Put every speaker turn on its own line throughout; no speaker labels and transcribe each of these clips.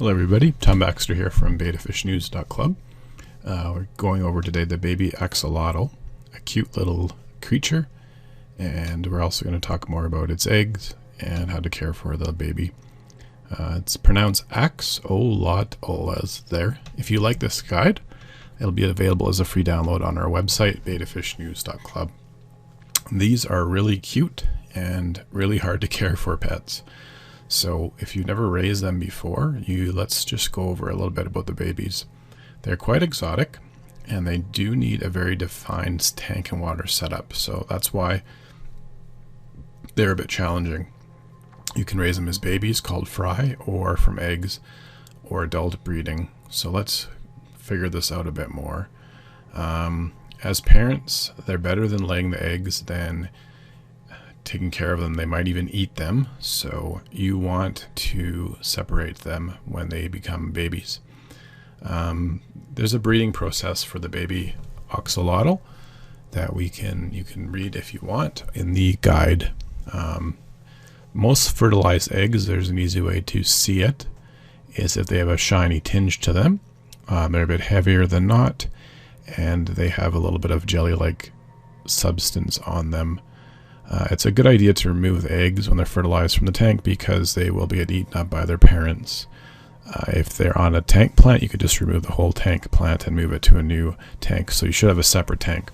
Hello everybody, Tom Baxter here from betafishnews.club. We're going over today the Baby Axolotl, a cute little creature, and we're also going to talk more about its eggs and how to care for the baby. It's pronounced Axolotl as there. If you like this guide, it'll be available as a free download on our website, betafishnews.club. These are really cute and really hard to care for pets. So if you've never raised them before, let's just go over a little bit about the babies. They're quite exotic, and they do need a very defined tank and water setup. So that's why they're a bit challenging. You can raise them as babies called fry, or from eggs, or adult breeding. So let's figure this out a bit more. As parents, they're better than laying the eggs than taking care of them. They might even eat them, so you want to separate them when they become babies. There's a breeding process for the baby axolotl that you can read if you want in the guide. Most fertilized eggs, there's an easy way to see it, is if they have a shiny tinge to them. They're a bit heavier than not, and they have a little bit of jelly-like substance on them. It's a good idea to remove the eggs when they're fertilized from the tank because they will get eaten up by their parents. If they're on a tank plant, you could just remove the whole tank plant and move it to a new tank. So you should have a separate tank.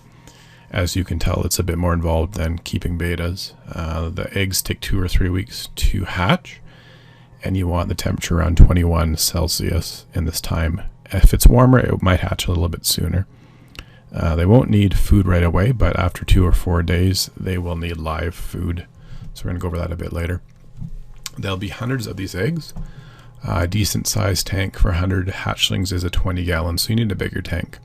As you can tell, it's a bit more involved than keeping betas. The eggs take 2 or 3 weeks to hatch, and you want the temperature around 21 Celsius in this time. If it's warmer, it might hatch a little bit sooner. They won't need food right away, but after 2 or 4 days, they will need live food. So we're going to go over that a bit later. There'll be hundreds of these eggs. A decent sized tank for 100 hatchlings is a 20 gallon, so you need a bigger tank.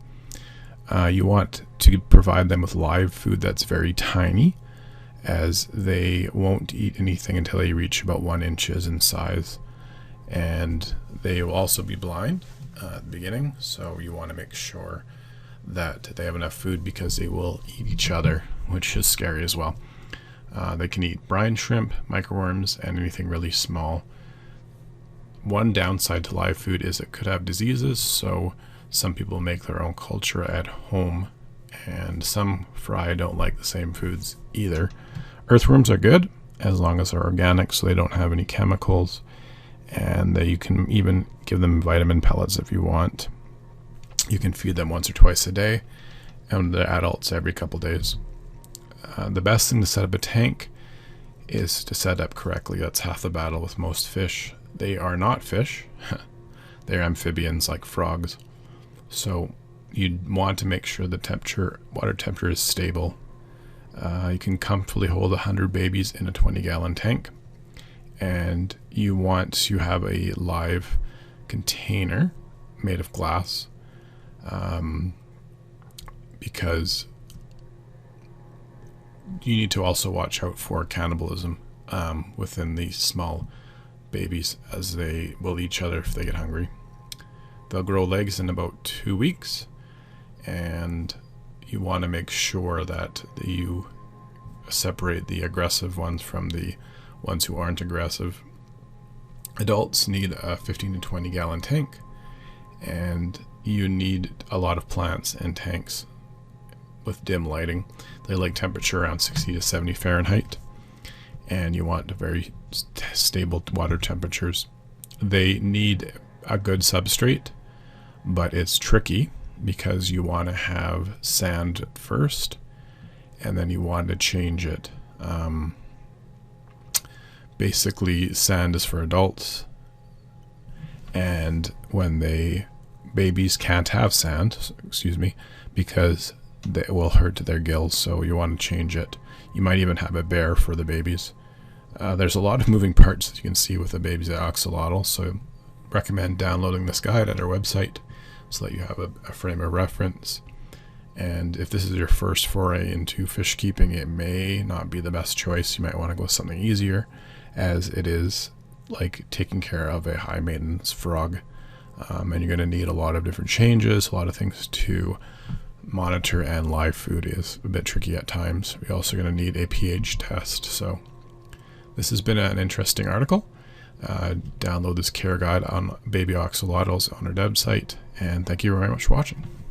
You want to provide them with live food that's very tiny, as they won't eat anything until they reach about 1 inch in size. And they will also be blind at the beginning, so you want to make sure that they have enough food because they will eat each other, which is scary as well. They can eat brine shrimp, microworms, and anything really small. One downside to live food is it could have diseases, so some people make their own culture at home, and some fry don't like the same foods either. Earthworms are good as long as they're organic, so they don't have any chemicals, and you can even give them vitamin pellets if you want. You can feed them once or twice a day, and the adults every couple days. The best thing to set up a tank is to set up correctly. That's half the battle with most fish. They are not fish. They're amphibians like frogs. So you want to make sure the water temperature is stable. You can comfortably hold 100 babies in a 20 gallon tank. And you want to have a live container made of glass. Because you need to also watch out for cannibalism within these small babies, as they will eat each other if they get hungry. They'll grow legs in about 2 weeks, and you want to make sure that you separate the aggressive ones from the ones who aren't aggressive. Adults need a 15 to 20 gallon tank, and you need a lot of plants and tanks with dim lighting. They like temperature around 60 to 70 Fahrenheit, and you want very stable water temperatures. They need a good substrate, but it's tricky because you want to have sand first, and then you want to change it. Basically, sand is for adults, and when babies can't have sand, because it will hurt their gills, so you want to change it. You might even have a bear for the babies. There's a lot of moving parts that you can see with the babies at axolotl, so recommend downloading this guide at our website so that you have a frame of reference. And if this is your first foray into fish keeping, it may not be the best choice. You might want to go with something easier, as it is like taking care of a high maintenance frog. And you're going to need a lot of different changes, a lot of things to monitor, and live food is a bit tricky at times. We're also going to need a pH test. So this has been an interesting article. download this care guide on baby axolotls on our website. And thank you very much for watching.